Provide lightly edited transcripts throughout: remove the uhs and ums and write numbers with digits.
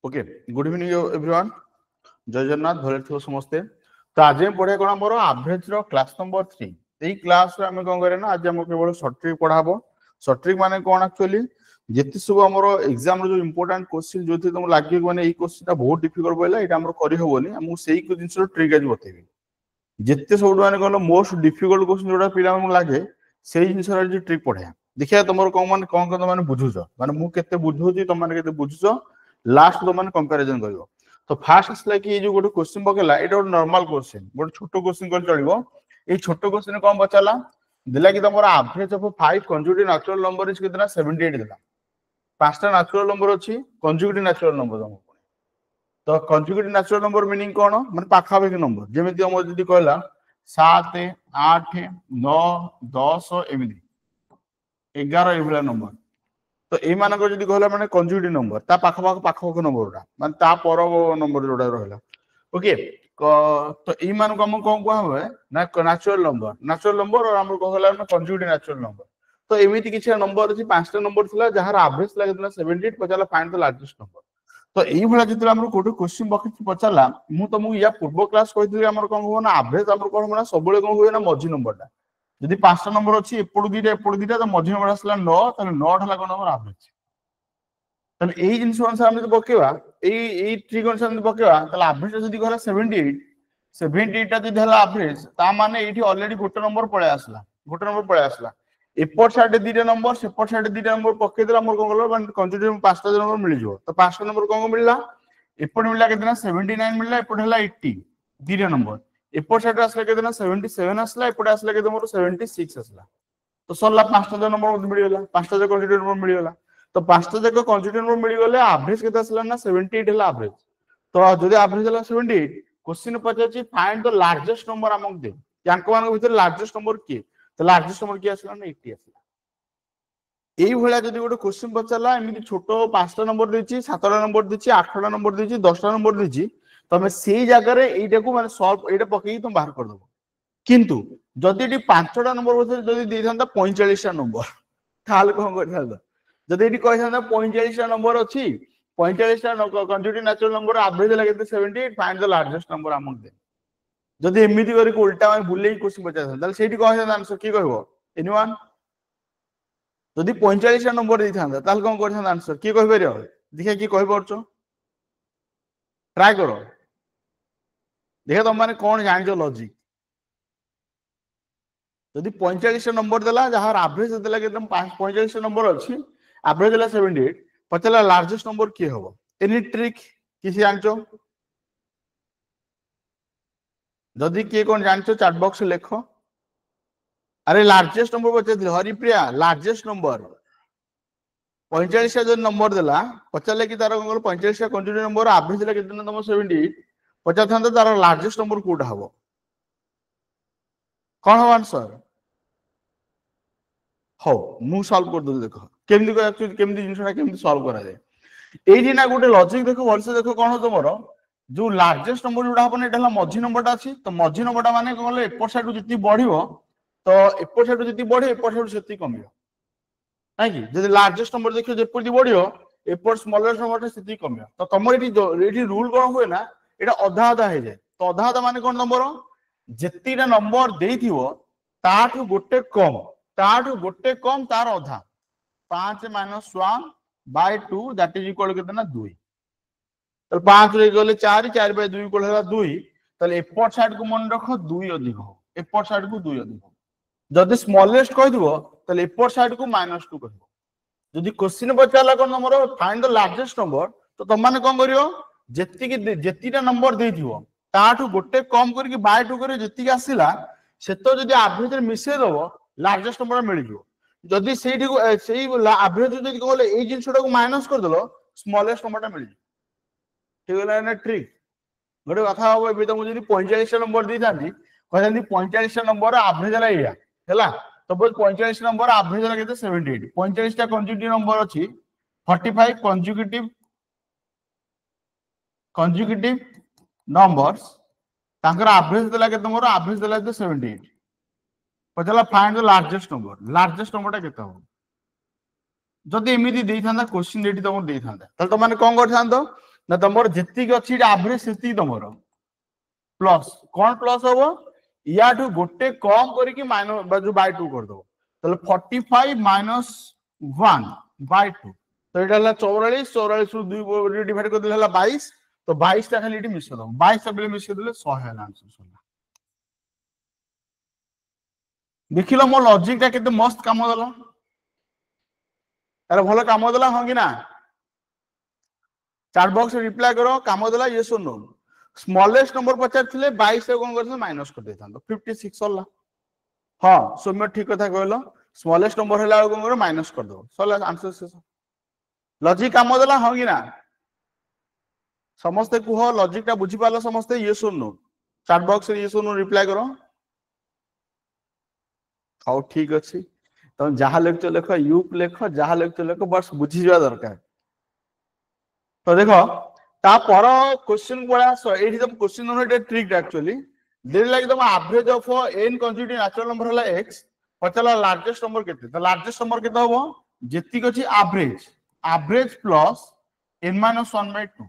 okay good evening everyone जय जगन्नाथ भले थो समस्ते तो आज हम पढ़े कौन मोर एवरेज रो क्लास नंबर 3 एई क्लास रे हम कोन करे ना आज हम केवल शॉर्ट ट्रिक पढ़ाबो शॉर्ट ट्रिक माने कोन एक्चुअली जेति सब हमर एग्जाम रो जो इंपोर्टेंट क्वेश्चन जो थी तुम लागे माने एई क्वेश्चन ता बहुत डिफिकल्ट बोला एटा हमर करि होबोनी हम सेई को जिंस रो ट्रिक आज बतेबी जेते सब माने कोन मोस्ट डिफिकल्ट क्वेश्चन जोडा पिला हम लागे सेई जिंस रो जो ट्रिक पढ़ा देखिया तुमर कोन माने बुझुछ माने मु केते बुझुची तुम माने केते बुझुछ लास्ट तो माने कंपैरिजन करिवो तो फास्ट असला कि जो गोटे क्वेश्चन पकेला एटा गोटे नॉर्मल क्वेश्चन गोटे छोटो क्वेश्चन कर चलिबो ए छोटो क्वेश्चन कोन बचाला दिला कि तमरा average of 5 consecutive natural number is कितना 78 दिला पांचटा नेचुरल नंबर अछि कंज्यूटिव नेचुरल नंबर तो कंज्यूटिव नेचुरल नंबर मीनिंग कोन माने पाखा पाखी नंबर जेमिति हम जदी कहला 7 8 9 10 एमिति 11 एभला नंबर तो ए मानक जदी कहला माने कंज्यूटिव नंबर ता पाखा नंबरटा माने ता पर नंबर जोडा रहला ओके तो ए मानक हम कोन को होवे ना नेचुरल नंबर और हम कहला ना कंज्यूटिव नेचुरल नंबर तो एमिति किछ नंबर अछि पांचटा नंबर थिला जहार एवरेज लागेला 78 पचाला फाइंड द लार्जेस्ट नंबर तो एई भला जदी हम कोठो क्वेश्चन बखि पचाला मु तुमु या पूर्व क्लास कहितली हमर कोन हो ना एवरेज हमर कोन हो ना सबले कोन होय ना मझी नंबरटा जदी पांचटा नंबर अछि एपड़ दीटा तो मझी नंबर असला 9 ताले 9 हला कोन नंबर एवरेज ताले एई जिंस अनुसार हम जदी बकेवा एई ट्रिक अनुसार जदी बकेवा ताले एवरेज जदी कहला 78 टा जदी हला एवरेज ता माने एठी ऑलरेडी गोटे नंबर पळे आसला एपड़ साइड दीटा नंबर सेपड़ साइड दीटा नंबर पके देला हमर कोन गलो माने कंटिन्यू पांचटा नंबर मिल जिवो तो पांचटा नंबर कोन मिलला एपड़ मिलला केतना 79 मिलला एपड़ हला 80 दीटा नंबर एपड़ साइड असला केतना 77 असला एपड़ असला केतना मोर 76 असला तो सल्ला पांचटा नंबर मिल गेला पांचटा जे कंटिन्यू नंबर मिल गेला तो पांचटा जक कंज्यूटिव नंबर मिल गले एवरेज केता असला ना 78 हला एवरेज तो जदी एवरेज हला 78 क्वेश्चन पचाची find the largest number among the यांक मान भीतर लार्जेस्ट नंबर की तो लार्जेस्ट नंबर की असला ना 80 असला एई भला जदी गोटे क्वेश्चन पचाला एमिति छोटो पांचटा नंबर देछि सातटा नंबर देछि आठटा नंबर देछि 10टा नंबर देछि तमे सेई जागा रे एइटा को माने सॉल्व एइटा पकेई तुम बाहर कर दबो किंतु जदी एटी पांचटा नंबर भीतर जदी देथांता 45 टा नंबर ताल कोन करथांता जदी एटी कहथांता 45 टा नंबर अछि 45 टा कंज्यूटिव नेचुरल नंबर एवरेज लागे 78 find the largest number among them जदी एमिति करी उल्टा माने भूलेई क्वेश्चन पचाथां ताले सेठी कहथांता आंसर की कहबो एनीवन जदी 45 टा नंबर देथांता ताले कोन करथांता आंसर की कहि परियो देखा की कहि परछो ट्राई करो देखा तुम माने कोन जानिजो लॉजिक जदी 45 टा नंबर देला जहार एवरेज देला के एकदम 45 टा नंबर अछि एवरेज देला 78 पचला लार्जेस्ट नंबर की होबो एनी ट्रिक किसी जानचो जदी के कोन जानचो चैट बॉक्स लिखो अरे लार्जेस्ट नंबर बचे दिल हरिप्रिया लार्जेस्ट नंबर 45 टा जो नंबर देला पचले कि तार कोन 45 टा कंटिन्यू नंबर एवरेज देला कितना तम 78 पचा थांता तार लार्जेस्ट नंबर कोटा हबो कोन हो आंसर हो मु सॉल्व कर दो देखो केमदी को एक्चुअली केमदी जिंसटा केमदी सॉल्व करा जाय एही ना गोटे लॉजिक देखो वर्ष देखो कोन हो तमरो जो लार्जेस्ट नंबर जोडा हबो एटा मझी नंबरटा अछि तो मझी नंबरटा माने कहले एपर साइड जति बढ़िबो तो एपर साइड जति बढ़े एपर साइड सेति कमियो नै कि जदि लार्जेस्ट नंबर देखियो जेपर बढ़ियो एपर स्मॉलेस्ट नंबरटा सेति कमियो तो तमर एठी रूल कोन होय ना एटा अधा अधा हे जाय तो अधा अधा माने कोन नंबर जतिटा नंबर देथिवो ताठु गोटे कम तार अधा 5 - 1/2 दैट इज इक्वल कितना 2 तो 5 रे गले 4 4/2 इक्वल होला 2 तले एपर साइड को मन रखो 2 अधिक हो एपर साइड को 2 अधिक हो जदि स्मॉलेस्ट कहि दिबो तले एपर साइड को -2 कहिबो जदि क्वेश्चन पचाला कोन number find the largest number तो तुम माने कोन करियो जेतिटा नंबर देथिवो ताठु गोटे कम करके बाय 2 करे जेति आसीला सेतो जदि एवरेज रे मिसे दबो लार्जेस्ट नंबर मिल जिवो जदि सेठी को सेही एवरेज जदि कहले एई जिंसटा को माइनस कर देलो स्मॉलेस्ट नंबरटा मिल जिवो ठीक होला ना ट्रिक गोटे कथा हो एबे त मु जदि 45 टा नंबर दी थांती कहथांती 45 टा नंबर एवरेज ला एया हैला सपोज 45 नंबर एवरेज ला केते 78 45 टा कंज्यूटिव नंबर अछि 45 कंज्यूटिव नंबर्स तांकर एवरेज देला केते मोर एवरेज देला केते 78 पचला फाइंड द लार्जेस्ट नंबरटा केते हो जदि एमिति देई थांदा क्वेश्चन देठी तुम देई थांदा तल तो माने कोन कर थांदो ना तुम जी अच्छी एवरेज से तुम प्लस कौन प्लस हम या गोटे कम करके माइनस जो बाय 2 कर दो तो 45 माइनस 1 बाय 2 तो ये 44 44 रु 2 डिवाइड कर देला 22 तो 22 टा खाली मिसे दो 22 टा बेले मिसे देले 100 है आंसर सुनला देखिलो मो लॉजिक टा केते मस्त काम देला अरे भलो काम देला हां कि ना चैट बॉक्स रिप्लाई करो काम देला ये सुनो स्मॉलेस्ट नंबर पचार थिले 22 से कोन करथन माइनस कर देथान 56 होला हां सौम्य ठीक कथा कहलो स्मॉलेस्ट नंबर हैला कोन करो माइनस कर दो सला आंसर से लॉजिक काम देला हां कि ना समस्त कुह लॉजिक टा बुझी पालो समस्त ये सुनो चैट बॉक्स रे ये सुनो रिप्लाई करो हाउ ठीक अछि तुम जहाँ लिखते लिख यूप लिख जहाँ लिखते लिख बस बुझी जा दरकार तो देखो ता पर क्वेश्चन पड़ा एठी तुम question number Etah trick actually there like तुम average of n constitutive natural number हला x पचला लार्जेस्ट नंबर केते तो लार्जेस्ट नंबर केते होबो जेतिक अछि एवरेज एवरेज प्लस n - 1/2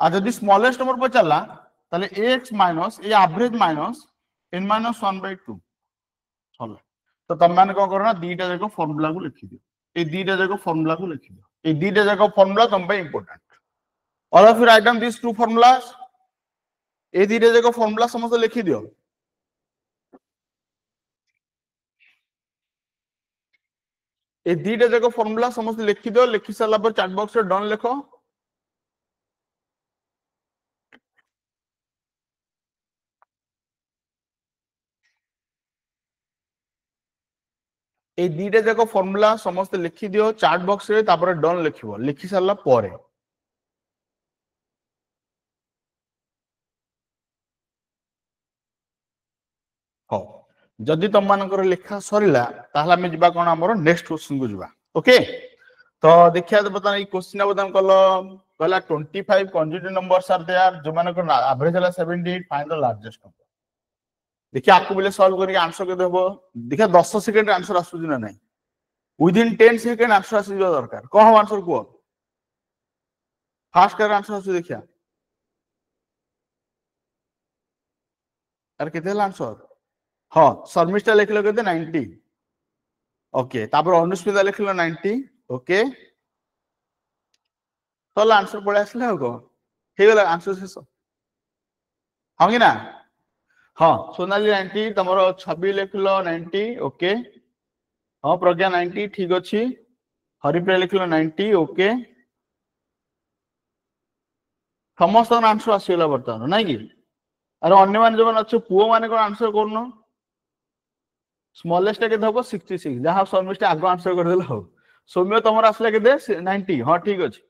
आ जदि स्मॉलेस्ट नंबर पचला ताले x माइनस ए एवरेज माइनस n - 1/2 होला तो तुम माने को करना दीटा जाको फार्मूला को लिखि दियो ए दीटा जाको फार्मूला को लिखि दियो ए दीटा जाको फार्मूला तुम पे important all of you write down this two formulas ए दीटा जाको फार्मूला समस्त लिखि दियो ए दीटा जाको फार्मूला समस्त लिखि दियो लिखि साला पर चैट बॉक्स रे डन लिखो ए दीटा जाको फार्मूला समस्त लिखि दियो चैट बॉक्स रे तापर डन लिखिबो लिखि साला परे हो जदि तुम मानकर लिखा सरिला ताहला हम जिबा कोन हमरो नेक्स्ट क्वेश्चन को जिबा ओके तो देखिया तो बता क्वेश्चन बता कल कहला 25 कंस्टिट्यूटिव नंबर्स आर देयर जो माने को एवरेज हला 78 फाइंड द लार्जेस्ट नंबर देखिए आपको बोले सॉल्व करके आंसर के देबो देखिए 10 सेकंड आंसर आसु ना नहीं विदिन 10 सेकंड आंसर आसी जो दरकार को आंसर को फास्ट कर आंसर आसु देखिया अरे केते आंसर हां शर्मिष्ठा लिखलो केते 90 ओके तापर अनुस्मिता लिखलो 90 ओके तो आंसर पड़े आसले हो हे गला आंसर शेष हां कि ना हां सोनाली 90 तमरो छवि लिखलो 90 ओके हां प्रज्ञा 90 ठीक अछि हरिप्रिया लिखलो 90 ओके समस्त आंसर आसीला बर्तमान नै कि अरे अन्य मान जो अच्छे पुओ माने कोन आंसर करनो स्मॉलेस्ट के धबो 66 जहां शर्मिष्ठ आगो आंसर कर देला हो सौम्य तमर आसले के दे 90 हां ठीक अछि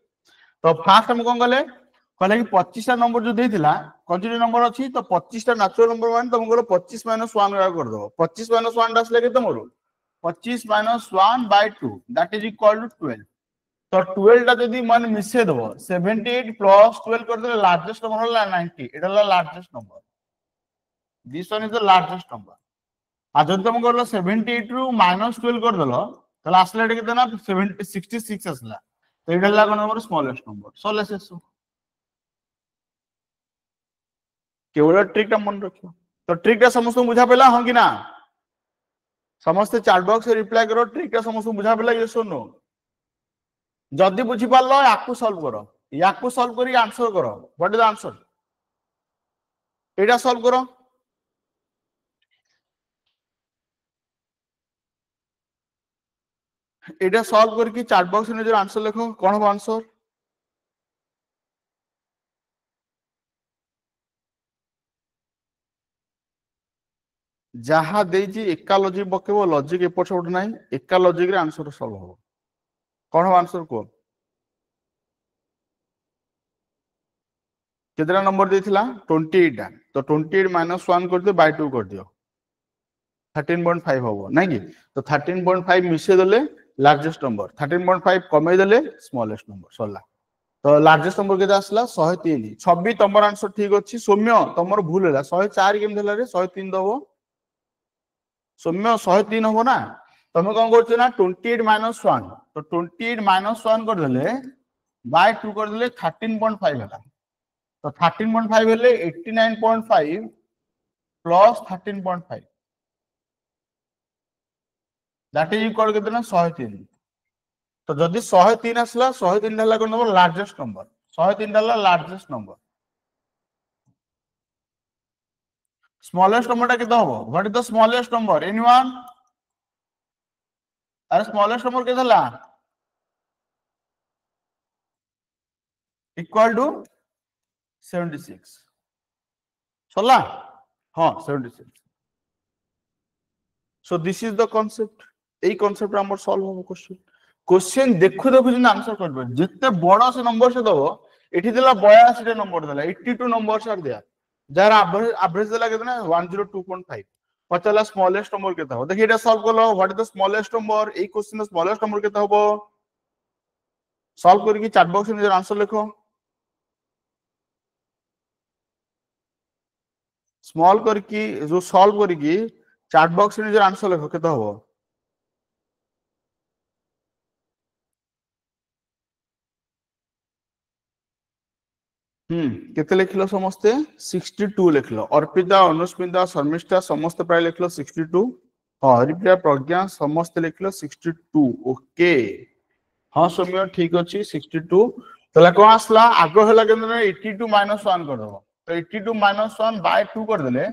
तो फास्ट हम कोन गले कहले कि 25 टा नंबर जो देथिला कंटिन्यू नंबर अछि तो 25 टा नेचुरल नंबर मान तुम को 25 - 1 कर दो 25 - 1 आसले के तमरो 25 - 1/2 दैट इज इक्वल टू 12 तो 12 टा जदी मान मिसे दबो 78 प्लस 12 कर दे लार्जेस्ट नंबर होला 90 एटा होला largest number this one is the largest number आ जदी तुम करलो 78 रु -12 कर देलो तले आसले एटा केतना 66 आसला तो एटा होला कोन नंबर स्मॉलेस्ट नंबर सो लेसेस केवल ट्रिक टा मन रखियो तो ट्रिक टा समस्त बुझा पेला हां कि ना समस्त चैट बॉक्स रे रिप्लाई करो ट्रिक टा समस्त बुझा पेला ये सुनो जदी बुझी पालो याकू सॉल्व करो याकू सॉल्व करी आंसर करो what is the answer Etah solve करो एटा सॉल्व करके चैट बॉक्स में जो आंसर लिखो कोन हो आंसर जहा देजी एका लॉजिक बकेबो लॉजिक एपट सेपट नाही एका लॉजिक रे आंसर सॉल्व हो कोन हो आंसर को कितना नंबर देथिला 28 टा तो 28 - 1 कर दियो बाय 2 कर दियो 13.5 होबो नाही कि तो 13.5 मिसे देले लार्जेस्ट नंबर 13.5 कमे देले स्मॉलेस्ट नंबर सोला तो लार्जेस्ट नंबर केते आसला 103 26 तमर आंसर ठीक अछि सौम्य तमर भूल होला 104 केम देला रे 103 दबो सौम्य 103 होबो ना तमे कोन करछ ना 28 - 1 तो 28 - 1 कर देले बाय 2 कर देले 13.5 हला तो 13.5 हेले 89.5 प्लस 13.5 दैट इज इक्वल केते ना 103 तो जदि 103 आसला 103 हला कोन नंबर लार्जेस्ट नंबर 103 हला लार्जेस्ट नंबर स्मॉलेस्ट नंबर टा केते होबो what is the smallest number anyone अरे स्मॉलेस्ट नंबर केते हला इक्वल टू 76 सला हां 76 so this is the concept A concept हमर सॉल्व हो क्वेश्चन क्वेश्चन देखु देखु जिन आंसर करबे जिते बड़ा से नंबर से दबो एठी देला 82 टा नंबर देला 82 नंबर्स आर देयर जार एवरेज देला केतना 102.5 पचला स्मॉलेस्ट नंबर केता हो देखि एटा सॉल्व करलो what is the smallest number ए क्वेश्चन स्मॉलेस्ट नंबर केता होबो सॉल्व करके चैट बॉक्स में आंसर लिखो स्मॉल करके जो सॉल्व करके चैट बॉक्स में आंसर लिखो केता होबो केते लिखलो समस्ते 62 लिखलो अर्पिता अनुस्मिता शर्मिष्ठा समस्त प्राय लिखलो 62 हां हरिप्रिया प्रज्ञा समस्त लिखलो 62 ओके हां सौम्य ठीक अछि 62 तला कोन आसला आगो हला केने 82 - 1 कर दबो तो 82 - 1 बाय 2 कर देले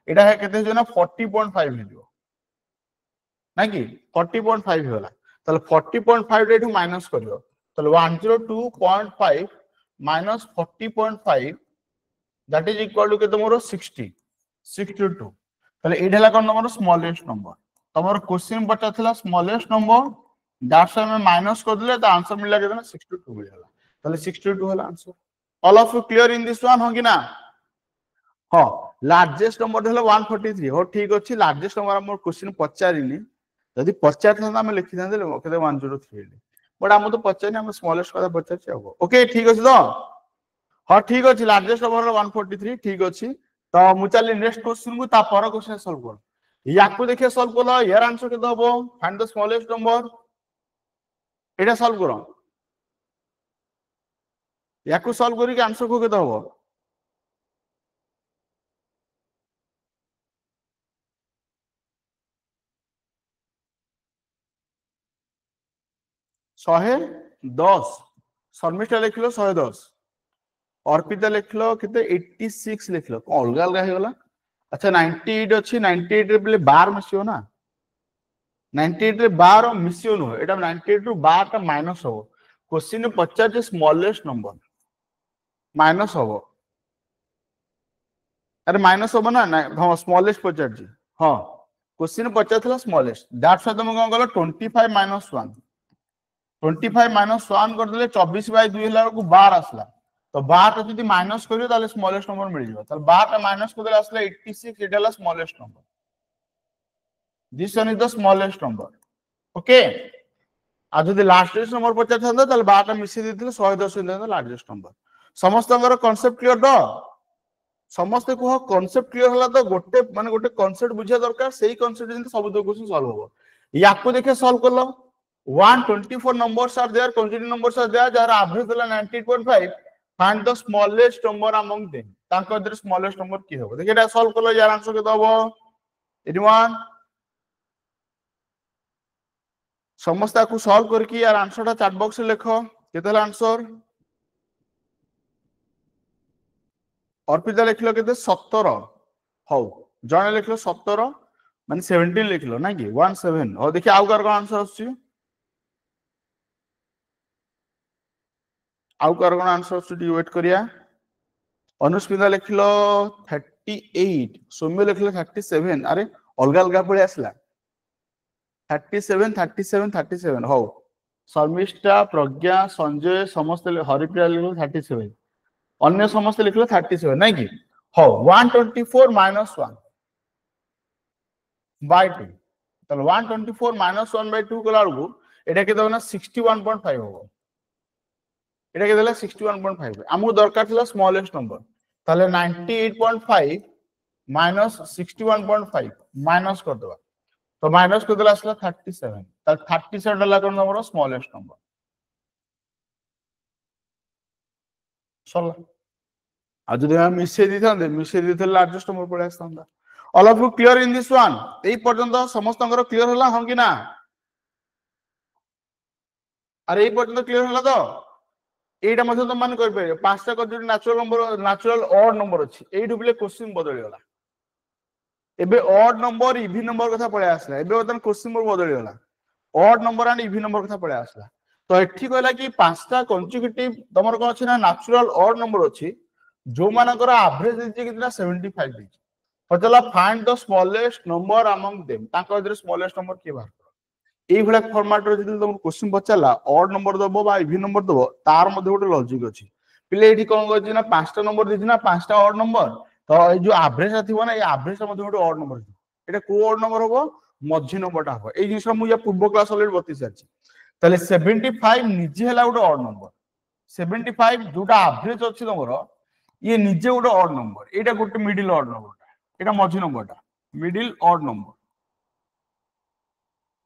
एटा है केते जो ना 40.5 हिजो ना कि 40.5 होला तले 40.5 रे एठू माइनस करियो तले 102.5 minus 40.5 that is equal to केते मोर 60 62 ताले एड हला कोन नंबर स्मॉलेस्ट नंबर तमर क्वेश्चन बचा थला स्मॉलेस्ट नंबर दैट्स हमें माइनस कर दिले तो आंसर मिलला केते ना 62 मिलला ताले 62 हला answer all of you clear in this one हो कि ना हां लार्जेस्ट नंबर हला 143 हो ठीक अछि लार्जेस्ट नंबर हमर क्वेश्चन पचारिनी यदि पचार था हम लिखि थांदे केते 103 बट हम तो पचारनी हम स्मॉलेस्ट कथा पचारछि अब ओके ठीक अछि तो हां ठीक अछि लार्जेस्ट नंबर 143 ठीक अछि तो मु चली नेक्स्ट क्वेश्चन को ता पर क्वेश्चन सॉल्व कर याकू देखिए सॉल्व कलो यार आंसर केते हबो find the smallest number Etah solve करो याकू सॉल्व करी के आंसर को केते हबो 110 शर्मिष्ठा लिखलो 110 अर्पिता लिखलो केते 86 लिखलो अलगा अलगा हे गला अच्छा 98 अछि 98 रे पले 12 मिसियो ना 98 रे 12 मिसियो न एटा 98 रु 12 टा माइनस हो क्वेश्चन 50 स्मॉलेस्ट नंबर माइनस हो अरे माइनस हो ना हां स्मॉलेस्ट 50 हां क्वेश्चन 50 थला स्मॉलेस्ट दैट्स व्हाई तुम कोन गलो 25 - 1 25 - 1 कर देले 24/2 हला को 12 आसला तो 12 जदि माइनस करियो ताले स्मॉलेस्ट नंबर मिल जिवो ताले 12 टा माइनस कर देले आसला 86 एटाला smallest number this one is the smallest number okay आ जदि लार्जेस्ट नंबर 50 थांदा ताले 12 टा मिसी देथिले 110 हिला लार्जेस्ट नंबर समस्तଙ୍କର कॉन्सेप्ट क्लियर दो समस्त को कॉन्सेप्ट क्लियर हला तो गोटे माने गोटे कॉन्सेप्ट बुझिया दरकार सेही कॉन्सेप्ट जंत सब दो क्वेश्चन सॉल्व हो याकू देखे सॉल्व करलो 124 numbers are there consecutive numbers are there jar average dela 98.5 find the smallest number among them ताको इधर smallest number की होबो देखिए एटा सॉल्व करलो यार आंसर के दबो एनीवन समस्त को सॉल्व करके यार आंसर ता चैट बॉक्स में लिखो केते आंसर अर्पिता लिखलो केते 17 हो जने लिखलो 17 माने 17 लिखलो ना कि 17 और देखिए आउ कार आंसर आछि आउ कार आंसर आछि वेट करिया अनुस्मिता लिखलो 38 सौम्य लिखलो 37 अरे अलगा अलगा पळे आसला 37 37 37 हो शर्मिष्ठा प्रज्ञा संजय समस्त हरिप्रिया लिखलो 37 अन्य समस्त लिखलो 37 नहीं कि हो 124 - 1 by 2 तले 124 - 1 by 2 कला को एटा के दबना 61.5 हो एटा के देला 61.5 हमहु दरकार थिला स्मॉलेस्ट नंबर ताले 98.5 minus 61.5 माइनस कर दबा तो माइनस कर देला असला 37 ताले 37 डला कोन नंबर स्मॉलेस्ट नंबर सरला आ जदि हम मिसे देते लार्जेस्ट नंबर पळे आस्तांदा all of you clear in this one एई पर्यंत समस्तंकर क्लियर होला हम कि ना अरे एई पर्यंत क्लियर होला तो एटा मध्ये तो मान कर पे पांचटा कर नेचुरल ऑड नंबर अछि एइठु बिले क्वेश्चन बदली होला एबे ऑड नंबर इवन नंबर कथा पळे आसला एबे वर्तमान क्वेश्चन बदली होला odd number and even number कथा पळे आसला तो एठी कहला कि पांचटा कन्सिक्यूटिव तमर कोन अछि ना नेचुरल ऑड नंबर अछि जो मानकर एवरेज देछि कितना 75 देछि पतला find the smallest number among them ताको इधर स्मॉलेस्ट नंबर के बाहर एई भला फॉर्मेट रे जदि तुम क्वेश्चन पचाला ऑड नंबर दबो बा इवन नंबर दबो तार मध्ये गोटे लॉजिक अछि पिले एठी कोन कहछि ना पांचटा नंबर देछि ना पांचटा ऑड नंबर तो ए जो एवरेज थिबो ना ए एवरेज मध्ये गोटे ऑड नंबर एटा को ऑड नंबर होबो मझी नंबरटा हो ए जिंस मु या पूर्व क्लास ऑलरेडी बति सारछि तले 75 निजे हला गोटे ऑड नंबर 75 जोटा एवरेज अछि तमरो ये निजे गोटे ऑड नंबर एटा गोटे मिडिल ऑड नंबर एटा मझी नंबरटा मिडिल ऑड नंबर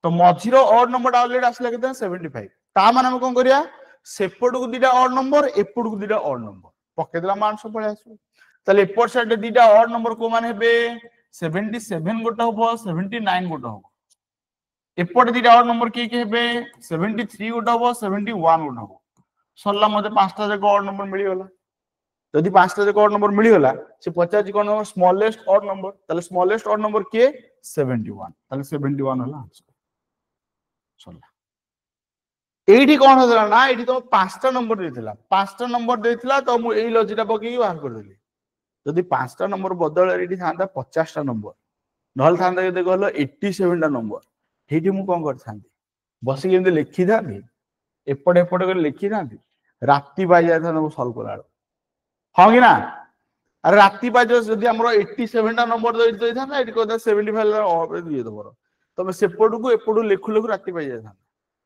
तो मझीरो ऑड नंबर ऑलरेडी आसला केते 75 ता माने हम कोन करिया सेपड को दीटा ऑड नंबर एपड को दीटा ऑड नंबर पके देला मान सब पळे आसु तले एपड साइड दीटा ऑड नंबर को माने हेबे 77 गोटा होबो 79 गोटा होबो एपड दीटा ऑड नंबर के हेबे 73 गोटा होबो 71 गोटा होबो सरला मते पांचटा जक ऑड नंबर मिली गला यदि पांचटा जक ऑड नंबर मिली गला से 50 कोन स्मॉलेस्ट ऑड नंबर तले स्मॉलेस्ट ऑड नंबर के 71 तले 71 होला आंसर सरला एठी कोन होतला ना एठी तो पांचटा नंबर देथिला पांचटा नंबर देथिला तो मु एई लॉजिकटा पकेई बाहर कर देली यदि पांचटा नंबर बदल एठी थांदा 50 टा नंबर नहल थांदा केते कहलो 87 टा नंबर हेठी मु कोन कर थांदी बसी केमते लिखि थांदी एपड एपड कर लिखि थांदी राती बाय जाय थांदा सॉल्व करा हां कि ना अरे राती बाय जदि हमरो 87 टा नंबर देई थांदा एठी कहदा 75 ऑफ दिए दबर तमे सेपड को एपड लिखु लिखु राती बाय जाय थांदा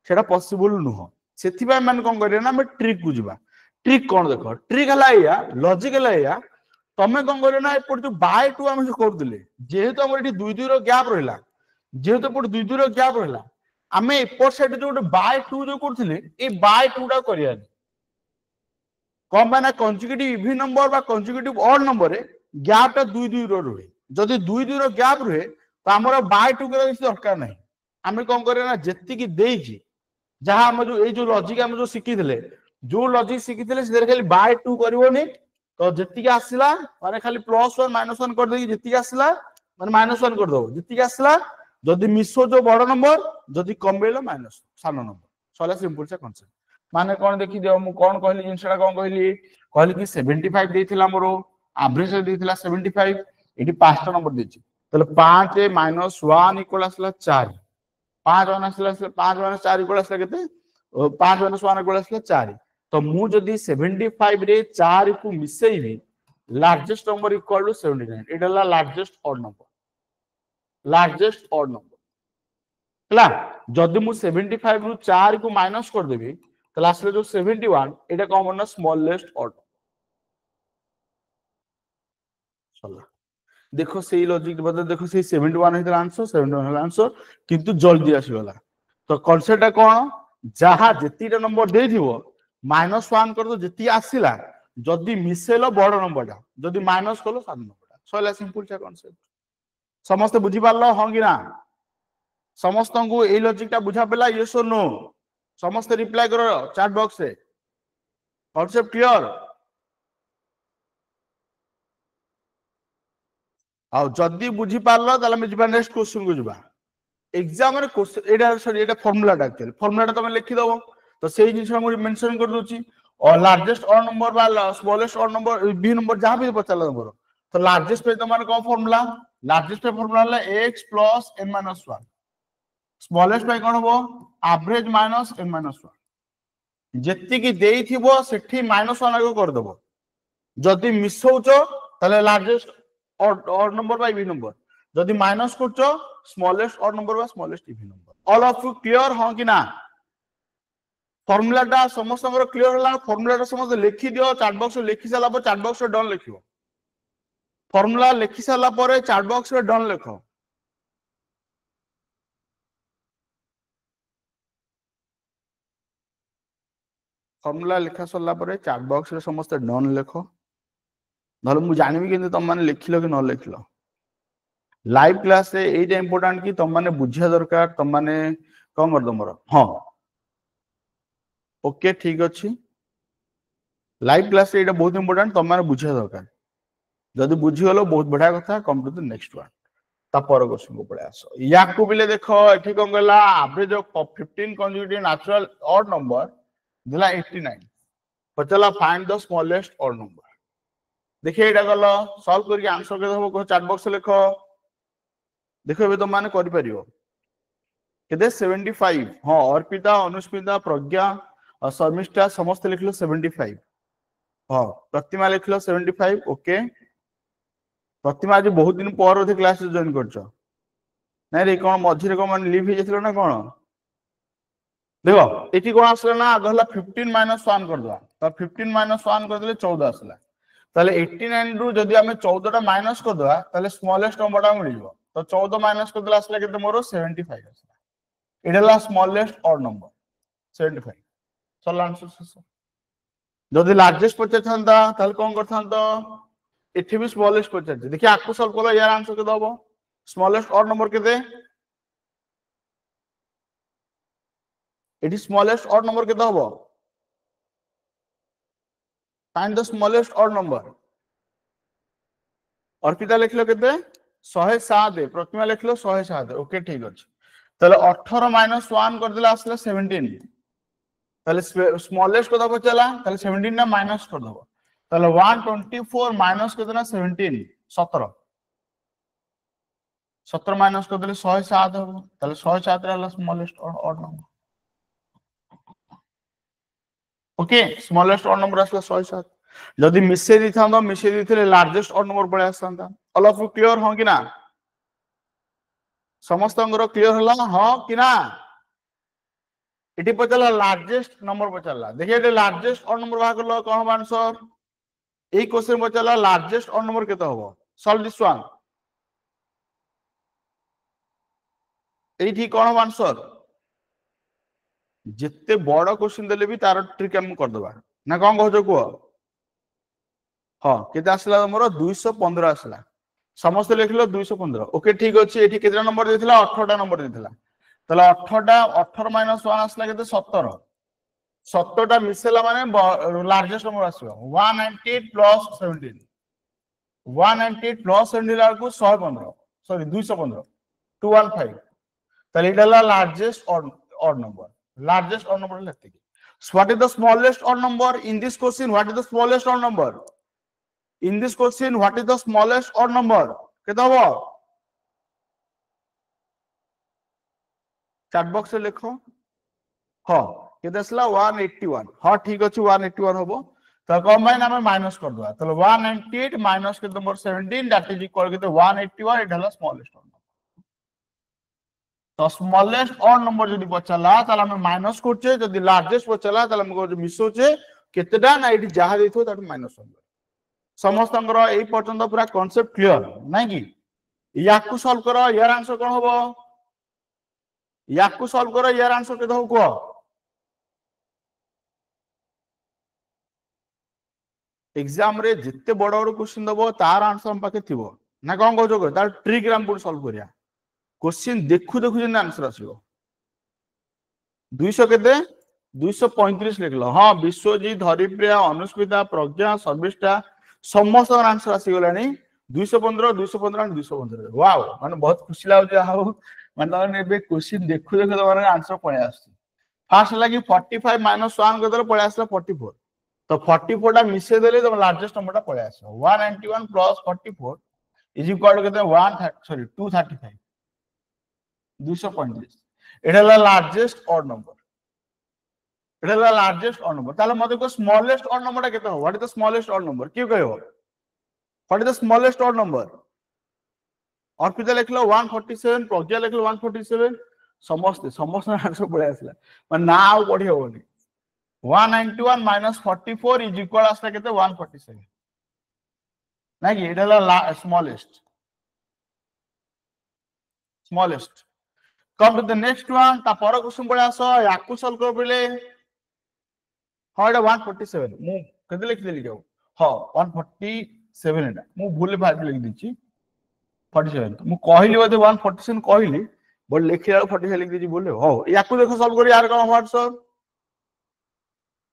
सेटा पॉसिबल नुह सेथिबा मान कोन करिया ना हम ट्रिक को जिबा ट्रिक कोन देखो ट्रिक हला या लॉजिक हला या तमे कोन करियो ना एपड जो बाय 2 हम जो कर दिले जेहेतु हमर एठी 2 2 रो गैप रहिला जेहेतु एपड 2 2 रो गैप रहिला हमें एपड साइड जो बाय 2 जो करथिले ए बाय 2 टा करिया कम ना कन्सिक्यूटिव इवन नंबर बा कन्सिक्यूटिव ऑड नंबर रे गैप टा 2 2 रो रहे जदि 2 2 रो गैप रहे तो हमर बाय 2 के किसी दरकार नाही हमें कोन करिया ना जेति की देइछि जहां हम जो ए जो लॉजिक हम जो सिखिथिले जो लॉजिक सिखिथिले से खाली बाय 2 करबोनी तो जेति के आसिला माने खाली +1 -1 कर देगी जेति के आसिला माने -1 कर दो जेति के आसिला जदि मिसो जो बड़ नंबर जदि कमबेलो माइनस सानो नंबर सला सिंपल से कांसेप्ट माने कोन देखि दियो मु कोन कहली जिंसडा कोन कहली कि 75 देथिला मोरो एवरेज देथिला 75 एठी पांचटा नंबर देछि तले 5 -1 इक्वल आसला 4 5 वन आसला 5 - 4 इक्वल आसला केते 5 - 1 इक्वल आसला 4 तो मु जदि 75 रे 4 को मिसेइबी लार्जेस्ट नंबर इक्वल टू 79 एडला लार्जेस्ट ऑड नंबर हला जदि मु 75 रु 4 को माइनस कर देबी तो लास्ट रे जो 71 एटा कम ना स्मॉलेस्ट ऑड चला देखो सेही लॉजिक बता देखो सेही 71 हेतला आंसर 71 हेला आंसर किंतु जल्दी आसी गला तो कांसेप्ट कोन जहा जेतीटा नंबर दे दिबो -1 कर दो जेती आसीला जदि मिसेलो बड़ नंबरटा जदि माइनस कलो सानो नंबरटा सला सिंपल चा कांसेप्ट समस्त बुझी पारलो हां कि ना समस्त को ए लॉजिकटा बुझा पेला यस और नो समस्त रिप्लाई करो चैट बॉक्स रे कांसेप्ट क्लियर आ जदि बुझी पारलो ताले हम जिबा नेक्स्ट क्वेश्चन को जिबा एग्जाम रे क्वेश्चन एटा सॉरी एटा फार्मूलाटा एक्चुअली फार्मूलाटा तमे लिखि दबो तो सेही जिंस हम मेंशन कर दोची और लार्जेस्ट ऑड नंबर बा स्मॉलेस्ट ऑड नंबर बी नंबर जहां भी पचाला नंबर तो लार्जेस्ट पे तमार को फार्मूला लार्जेस्ट पे फार्मूला हला x + n - 1 स्मॉलेस्ट पे कोन हो एवरेज माइनस n - 1 जेति की देई थिबो सेठी -1 आगो कर दबो जदि मिसौचो तले लार्जेस्ट ऑड नंबर बा इवन नंबर जदि माइनस करचो स्मॉलेस्ट ऑड नंबर बा smallest even number all of you clear हां कि ना फार्मूलाटा समस्त क्लियर होला फार्मूलाटा समस्त लिखि दियो चैट बॉक्स में लिखि साला पर चैट बॉक्स में डन लिखियो फार्मूला लिखि साला पर चैट बॉक्स में डन लिखो फॉर्मूला लिखा सरला परे चैट बॉक्स रे समस्त डन लेख नले मु जानिबि कि तुम माने लिखिलो कि न लिखिलो लाइव क्लास रे एटा इंपोर्टेंट कि तुम माने बुझिया दरकार तुम माने कोन कर दमरो हां ओके ठीक अछि लाइव क्लास रे एटा बहुत इंपोर्टेंट तुम माने बुझिया दरकार जदि बुझी गलो बहुत बढ़िया कथा come to the next one ता पर क्वेश्चन को पळे आसो याकू बिले देखो एठी कोन गला average of 15 consecutive natural odd number दिला 89 पचला find the smallest odd number देखिए एटा गलो सॉल्व करके आंसर के देबो को चैट बॉक्स लिखो देखो एबे तुम माने करि परियो केदे 75 हां अर्पिता अनुष्मिता प्रज्ञा और शर्मिष्ठा समस्त लिखलो 75 हां प्रतिमा लिखलो 75 ओके प्रतिमा आज बहुत दिन पर थे क्लास जॉइन करछ नै रे कोन मझिरे को मान लीव हे जथिलो ना कोन देखो एठी कोन आसला ना गहला 15 - 1 कर दवा तो 15 - 1 कर देले 14 आसला ताले 89 रु जदि हमें 14 टा माइनस कर दवा ताले स्मॉलेस्ट नंबर टा मिलिबो तो 14 माइनस कर देला आसला केते मोर 75 आसला एडला स्मॉलेस्ट ऑड नंबर 75 चल आंसर से जदि लार्जेस्ट पचे थांता ताले कोन करथांतो एठी भी स्मॉलेस्ट पचे देखि आकु सॉल्व कलो यार आंसर के दबो स्मॉलेस्ट ऑड नंबर केते एठी स्मॉलेस्ट ऑड नंबर केते हबो find the smallest odd number Arpita लिखलो केते 107 प्रतिमा लिखलो 107 ओके ठीक अछि ताले 18 - 1 कर दिला आसला 17 ताले स्मॉलेस्ट को चला ताले 17 ना माइनस कर दबो ताले 124 माइनस कर देना 17 17 17 माइनस कर देले 107 हो ताले 107 रहला smallest odd number okay smallest odd number आसला 107 जदि मिसे दिथांदो मिसे दिथिले लार्जेस्ट ऑड नंबर पळे आसतांता ऑल ऑफ यू क्लियर हो कि ना समस्त अंगर क्लियर होला हां कि ना इटी पचला लार्जेस्ट नंबर पचला देखिए एटे लार्जेस्ट ऑड नंबर बा करलो कोन आंसर ए क्वेश्चन पचला लार्जेस्ट ऑड नंबर केते होबो सॉल्व दिस वन एठी कोन आंसर जिते बड़ क्वेश्चन देले भी तार ट्रिक हम कर दबा ना कोन कहजो को हां केते आसला हमरो 215 आसला समस्त लिखलो 215 ओके ठीक अछि एठी केते नंबर देथिला 18 टा नंबर देथिला तले 18 टा 18 - 1 आसला केते 17 17 टा मिसेला माने लार्जेस्ट नंबर आसलो 198 प्लस 17 198 प्लस 17 को 115 सॉरी 215 215 तले इडला largest odd number largest odd number लेते हैं what is the smallest odd number in this question what is the smallest odd number in this question what is the smallest odd number केता हो chat box में लिखो हां केते असला 181 हां ठीक अछि 181 होबो तो कंबाइन हमें माइनस कर दवा तो 198 माइनस के number 17 that is equal to 181 it हला स्मॉलेस्ट ऑड तो स्मॉलेस्ट ऑड नंबर जदी बचला ताला हम माइनस करछे जदी लार्जेस्ट बचला ताला हम को मिसोचे केतेडा ना इटी जहा देथो ताट माइनस हो समस्त अंगर एई पर्यंत पूरा कांसेप्ट क्लियर नै कि याकू सॉल्व करो यार आंसर कोन होबो याकू सॉल्व करो यार आंसर के दहो को एग्जाम रे जिते बड़ बड़ क्वेश्चन दबो तार आंसर हम पाके थिबो ना कोन कहजो को तार ट्रिक हम पुर सॉल्व करिया क्वेश्चन देखु देखु जे आंसर आसीबो 200 केते 235 लिखलो हां विश्वजीत हरिप्रिया अनुष्मिता प्रज्ञा सर्विष्टा समस्त आंसर आसी गलानी 215 215 215 वाओ माने बहुत खुशी लागो हाउ माने तने बे क्वेश्चन देखु देखु तमरे आंसर पळे आसी फर्स्ट लागी 45 - 1 गदर पळे आसला 44 तो 44 टा मिसे देले तो लार्जेस्ट नंबर टा पळे आसो 191 प्लस 44 इज इक्वल टू केते 235 235 एडला लार्जेस्ट ऑड नंबर एडला लार्जेस्ट ऑड नंबर ताले मते को स्मॉलेस्ट ऑड नंबर केते हो what is the smallest odd number क्यों कहयो what is the smallest odd number Arpita लिखलो 147 प्रज्ञा लिखलो 147 समस्त आंसर पळे आसला माने नाउ पढी होनी 191 - 44 इज इक्वल आसला केते 147 ना कि एडला smallest come to the next one ता पर क्वेश्चन पळे आसो याकू सॉल्व कर पहिले हाँ एटा 147 मु केते लिख देली जाऊ हाँ 147 एटा मु भूल भाग लिख दीची 47 मु कहली बोधे 147 कहली बट लिखिला 47 लिख दीची बोले हो याकू देखो सॉल्व करी यार कोन व्हाट्सएप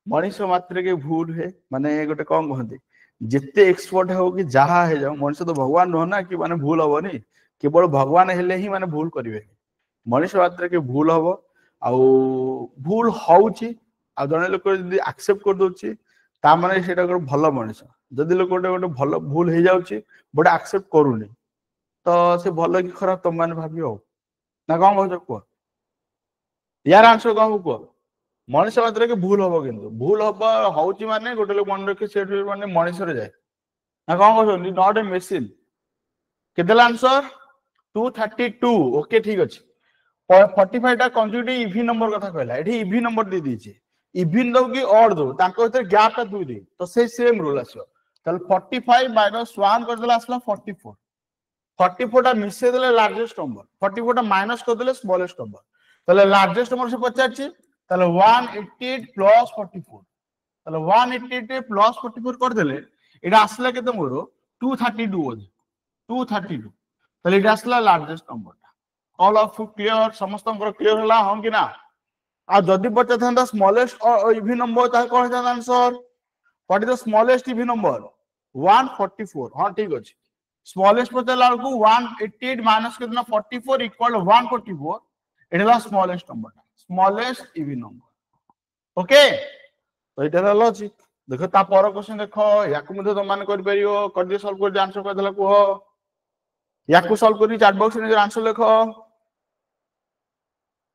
मनीष मात्र के भूल है माने गोटे कौन कहते जिते एक्सपर्ट हो कि जहा है जाओ मनुष्य तो भगवान नुह ना कि माने भूल हबनी केवल भगवान हेले ही माने भूल करिवे मनीष मात्र के भूल हबो आउ भूल होउची आ जने लोक जदी एक्सेप्ट कर दोची ता माने सेटा को भलो मनुष्य जदी लोक गोटे भलो भूल हे जाउची बट एक्सेप्ट करूनी तो से भलो कि खराब तुम माने भाबियो ना कोन कहजो को यार आंसर कोन को मनुष्य मात्र के भूल हम कि भूल हम हूँ माने गोटे लोग मन रखी से माने मनुष्य जाए ना कौन कहते नॉट ए मेसीन के आंसर 232 ओके ठीक अच्छे 45 टा कंजुगेटिव इवन नंबर कथा कहला एठी इवन नंबर दे दीजिए इवन दो कि ऑड दो ताको भीतर गैप टा 2 दे तो से सेम रूल आसो तल 45 माइनस 1 कर देला असला 44 44 टा मिसे देले लार्जेस्ट नंबर 44 टा माइनस कर देले स्मॉलेस्ट नंबर तले लार्जेस्ट नंबर से पचाची तले 188 प्लस 44 तले 188 प्लस 44 कर देले एटा असला केते मोर 232 232 तले एटा असला largest number all of you clear समस्त क्लियर होला हम कि ना आ जदी पचा था स्मॉलेस्ट और इवन नंबर ता कोन था answer what is the smallest even number 144 हां ठीक अछि स्मॉलेस्ट पचा को 188 माइनस कितना 44 इक्वल 144 एटा smallest number smallest even number okay तो एटा लॉजिक देखो ता पर क्वेश्चन देखो याकू मध्ये तो मान कर परियो कर दे सॉल्व कर दे आंसर कर देला को याकू सॉल्व करी चैट बॉक्स में आंसर लिखो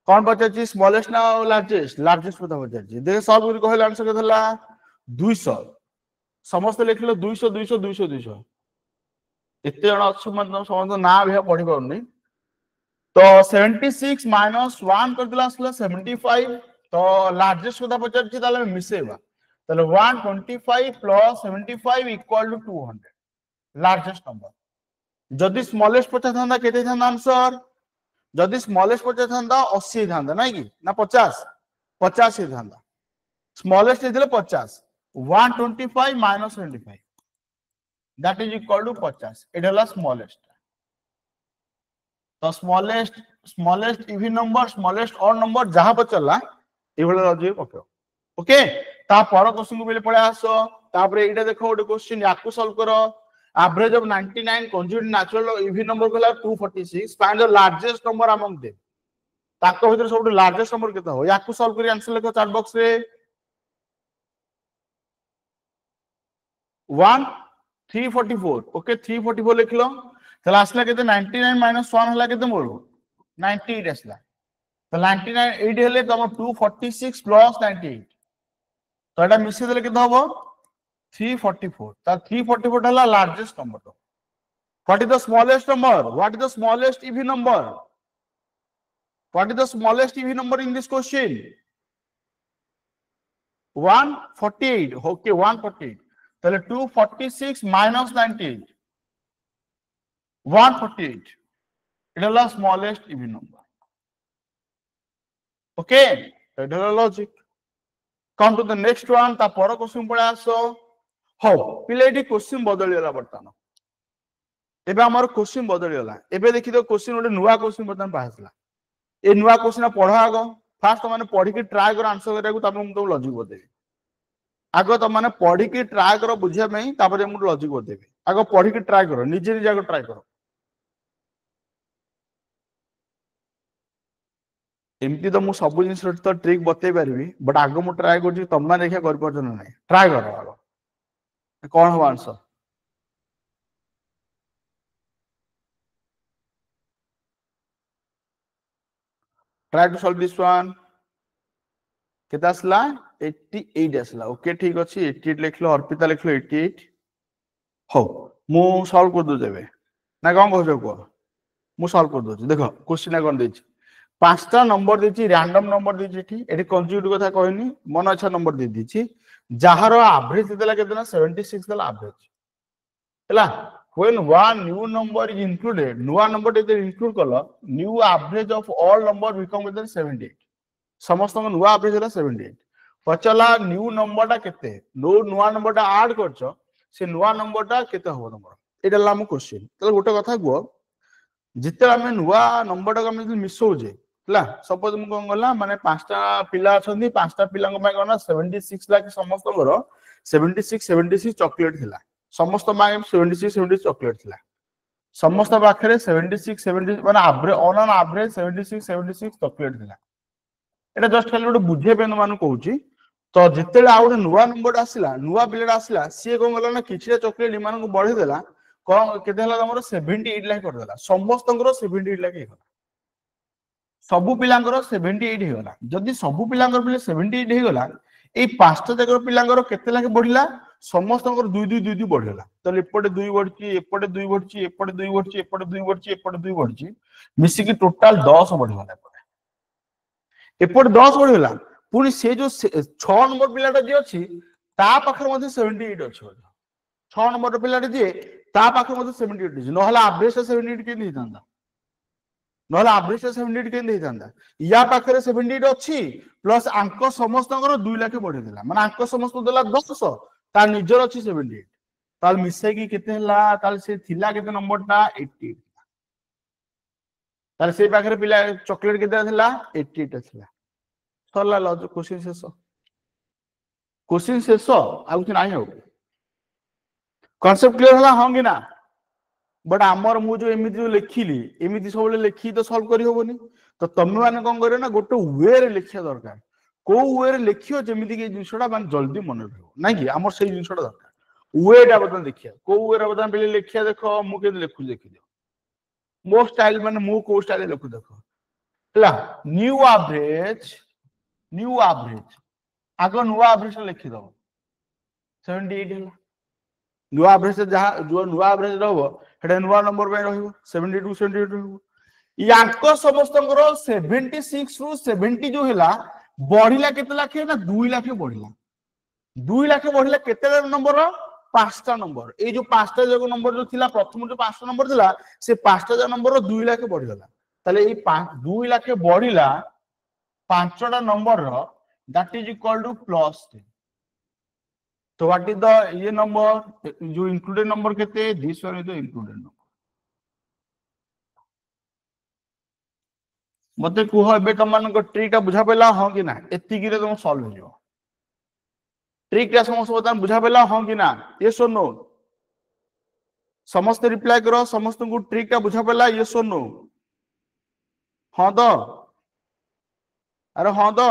कौन पचाची स्मॉलेस्ट ना लार्जेस्ट लार्जेस्ट पता पचाची देखो सॉल्व करी कहले आंसर के देला 200 समस्त लिखलो 200 200 200 200 एते जण अच्छ मतलब समस्त ना भी पढ़ी पाउनी तो 76 माइनस 1 कर दिला असला 75 तो लार्जेस्ट कथा पचाची ताले मिसेबा ताले 125 plus 75 equal to 200 largest number जदी स्मॉलेस्ट पचा थांदा केते थांदा आंसर जदी स्मॉलेस्ट पचा थांदा 80 थांदा नै कि ना 50 50 ही थांदा स्मॉलेस्ट इधर 50 125 minus 25 that is equal to 50 it हला स्मॉलेस्ट तो smallest even number smallest odd number जहां पर चला ए भले लॉजिक पकड़ो ओके ता पर क्वेश्चन को बेले पळे आसो तापरे एटा देखो ओटे क्वेश्चन याकू सॉल्व करो average of 99 conjugative natural even number Cola 246 find the largest number among them ताको भीतर सब लार्जेस्ट नंबर केता हो याकू सॉल्व करी आंसर लिखो चैट बॉक्स रे 1 344 ओके 344 लिख लो तला असला केते 99 माइनस 1 हला केते मोर 98 असला तो 99 8 हेले तम 246 प्लस 98 तो एटा मिसे देले केते होबो 344 ता 344 हला लार्जेस्ट नंबर तो what is the smallest number what is the smallest even number what is the smallest even number in this question 148 okay 148 तले 246 minus 98 148 it is the smallest even number okay that is the logic come to the next one ता पर question पळे आसो हो पिलेटी question बदलियला बर्तन एबे हमर question बदलियला एबे देखि तो क्वेश्चन ओटे नुवा क्वेश्चन बर्तन पासला ए नुवा क्वेश्चन पढा आगो फास्ट माने पढी के ट्राई कर आंसर करिया को तापर हम तो लॉजिक बतेबे आगो त माने पढी के ट्राई करो बुझिया में तापर हम लॉजिक बतेबे आगो पढी के ट्राई करो निजे निजे आगो ट्राई करो एमती तो मु सब जिंस तो ट्रिक बतई पारिबी बट आगो मु ट्राई करछि तम माने देखा कर परछ ना नहीं ट्राई करो आगो कौन हो answer try to solve this one केता असला 88 असला ओके ठीक अछि 88 लिखलो अर्पिता लिखलो 88 हो मु सॉल्व कर दो जेबे ना कोन कहजो को मु सॉल्व कर दो देखो क्वेश्चन कोन देछि पांचटा नंबर देछि रैंडम नंबर देछि एठी कंजुगेटिव कथा कहनी मन अच्छा नंबर दे दिछि जहारो एवरेज देला केतना 76 देला एवरेज हला when one new number is included नुवा नंबर दे इंक्लूड कलो new average of all number become with 78 समस्त नुवा एवरेज देला 78 पचला न्यू नंबर टा केते नो नुआ नंबर टा ऐड करछ से नुआ नंबर टा केते हो नंबर एटा ला हम क्वेश्चन तले गोटे कथा गो जिते आम नुआ नंबर टा हम मिसौजे हला सपोज मु कोन गला माने पांचटा पिला अछंती पांचटा पिला को कोन 76 लाख समस्त को 76 चॉकलेट थिला समस्त मागे 76 चॉकलेट थिला समस्त पाखरे 76 माने ऑन एन एवरेज 76 चॉकलेट थिला एटा जस्ट खाली गोटे बुझे पे मान कहूची तो जिते आ गोटे नुआ नंबर आसला नुआ पिला आसला सी कौन गला ना किसी चॉकलेट मान को बढ़े देला कौन केते हला तमरो 78 लाख कर देला समस्त 78 लाख हे सबु पिलांकर 78 हे गला जदी सबु पिलांकर पिले 78 हे गला ए पांचटा जगर पिलांकर केते लाख बढ़िला समस्त 2 बढ़िला तो एपटे 2 बढ़ची एपटे 2 बढ़ची एपटे 2 बढ़ची एपटे 2 बढ़ची एपटे 2 बढ़ची मिसी की टोटल 10 बढ़िला एपटे 10 बढ़िला पुनी से जो 6 नंबर पिलाटा जे अछि ता पाखर मध्ये 78 अछि 6 नंबर पिलाटा जे ता पाखर मध्ये 78 अछि नहला एवरेज 78 के नहीं थांदा नहला एवरेज 78 के नहीं थांदा या पाखरे 78 अछि प्लस अंक समस्त 2 लाख बढ़े देला माने अंक समस्त देला 10 ता निजर अछि 78 ताल मिसे की केते हला ताल से थिला केते नंबर टा 80 ताल से पाखरे पिला चॉकलेट केते थिला 88 थिला सरला लॉजिक क्वेश्चन शेष आ कुछ नाही हो कांसेप्ट क्लियर हला हां कि ना बट आमर मु जो एमिति जो लिखिली एमिति सब लिखि तो सॉल्व करी होबनी तो तमे माने कोन करे ना गोटे वे रे लिखिया दरकार को वे रे लिखियो जेमिति के जिंसटा मान जल्दी मन रहबो नै कि हमर सेही जिंसटा दरकार वेटा बदन देखिया को वे बदन पहले लिखिया देखो मु के लिखु देखि दियो मो स्टाइल माने मु को स्टाइल लिखु देखो हला न्यू एवरेज आगो नुआ एवरेज लिखि दो 78 हला नुआ एवरेज जहा जो नुआ एवरेज रहबो हेडे नुआ नंबर पे रहबो 72 रहबो याको समस्त 76 रु 70 जो हला बढ़िला केते लाख ना 2 लाख बढ़िला 2 लाख बढ़िला केते नंबर पांचटा नंबर ए जो पांचटा जगह नंबर जो थिला प्रथम जो पांचटा नंबर थिला से पांचटा जगह नंबर 2 लाख बढ़िला ताले ए 2 लाख बढ़िला पांचटा नंबर रो दैट इज इक्वल टू +10 तो व्हाट इज द ये नंबर जो इंक्लूडेड नंबर केते this one is the included number मते कुह एबे तुम मान को ट्रिक टा बुझा पेला हां कि ना एति कि रे तुम सॉल्व हो जो ट्रिक टा समस्त बता बुझा पेला हां कि ना यस और नो समस्त रिप्लाई करो समस्त को ट्रिक टा बुझा पेला यस और नो हां तो अरे हां तो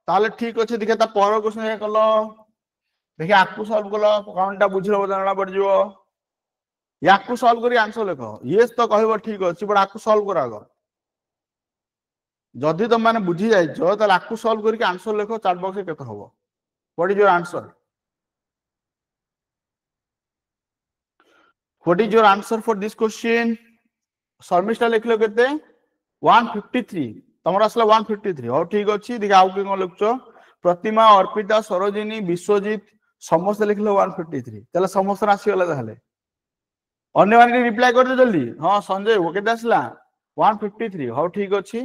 ताले ठीक अछि देखा ता पर क्वेश्चन हे कलो देखि आकु सॉल्व कलो काउंट टा बुझलो बदलना पड़ जिवो याकु सॉल्व करी आंसर लिखो यस तो कहबो ठीक अछि बट आकु सॉल्व करा गो जदि तुम माने बुझी जाइछो त आकु सॉल्व करके आंसर लिखो चैट बॉक्स में केते होबो what is your answer what is your answer for this question Sharmistha लिखलो केते 153 तमरा असला 153 हो ठीक अछि देखि आउ के कोन लिखछो प्रतिमा अर्पिता सरोजिनी विश्वजीत समस्त लिखलो 153 तले समस्त राशि वाला ताले अन्य माने रिप्लाई कर दे जल्दी हां संजय वो केते असला 153 हो ठीक अछि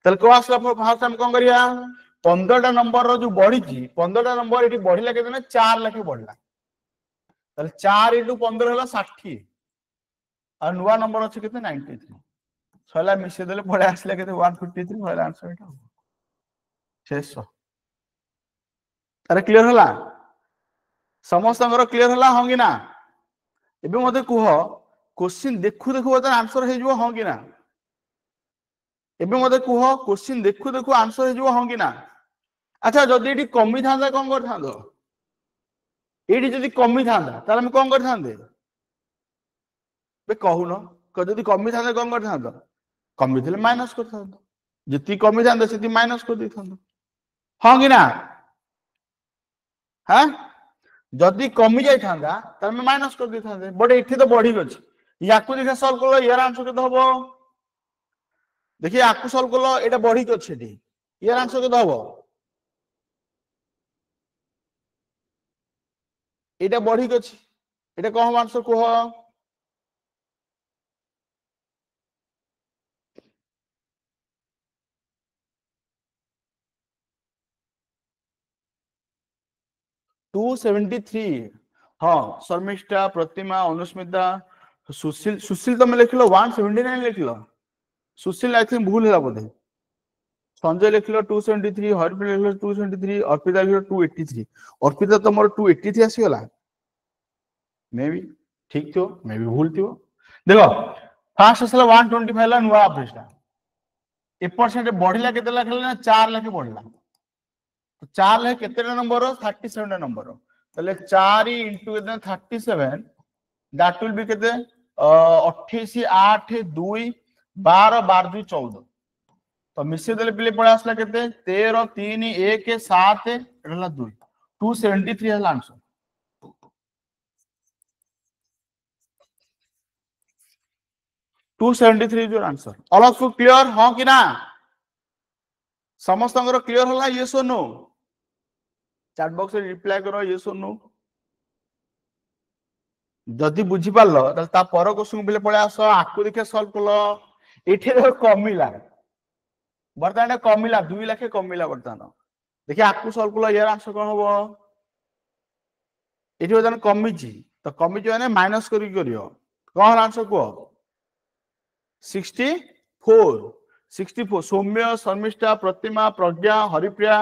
तले को असला फर्स्ट टाइम कोन करिया 15 टा नंबर रो जो बढ़ी छी 15 टा नंबर एठी बढ़िला केते ना 4 लाख बढ़ला तले 4 * 15 हला 60 आ नुवा नंबर अछि केते 93 छला मिसे देले पळे आसला केते 153 होला आंसर एटा शेष अरे क्लियर हला समस्त क्लियर हला हां कि ना एबे मते कुह क्वेश्चन देखु देखु बता आंसर हे जिवो हां कि ना एबे मते कुह क्वेश्चन देखु देखु आंसर हे जिवो हां कि ना अच्छा जदी एठी कमी थांदा कोन कर थांदो एठी जदी कमी थांदा ताले हम कोन कर थांदे बे कहूनो जदी कमी थांदा कोन कर थांदो कमी थिले माइनस कर थांदो जति कमी थांदा सेति माइनस कर दै थांदो हां कि ना हां जदी कमी जाय थांदा त हम माइनस कर दै थांदे बट एठी तो बढ़ी गछ याकू देखा सॉल्व कलो यार आंसर केते हबो देखिए याकू सॉल्व कलो एटा बढ़ी गछ एठी यार आंसर केते हबो एटा बढ़ी गछ एटा कोन आंसर को 273 हाँ शर्मिष्ठा प्रतिमा अनुस्मिता सुशील सुशील तुम लिखल 179 लिखल सुशील आई थिंक भूल है बोधे संजय लिखल 273 हरप्रीत लिखल 273 अर्पिता लिखल 283 अर्पिता तुम 283 आसीगला मे बी ठीक थो मे बी भूल थो देखो फास्ट आसला 125 ला नुआ एवरेज ए परसेंट बढ़िला केते ला खेलना 4 लाख बढ़िला तो 4 लाख केते नंबर 37 नंबर तले 4 into 37 that will be केते 28 8 2 12 12 2 14 तो मिसे देले पिले पड़ा आसला केते 13 3 1 7 एला 2 273 हला आंसर 273 जो answer all of you clear हां कि ना समस्त क्लियर होला यस और नो चैट बॉक्स रे रिप्लाई करो यस और नो जदि बुझी पारलो त ता पर क्वेश्चन बिले पळे आसो आकु देखे सॉल्व कलो एठी रे कमिला बर्तमान कमिला 2 लाख कमिला बर्तमान देखि आकु सॉल्व कलो यार आंसर कोन होबो एठी बर्तमान कमिची तो कमिची माने माइनस करियो कोन आंसर को 64 सौम्य शर्मिष्ठा प्रतिमा प्रज्ञा हरिप्रिया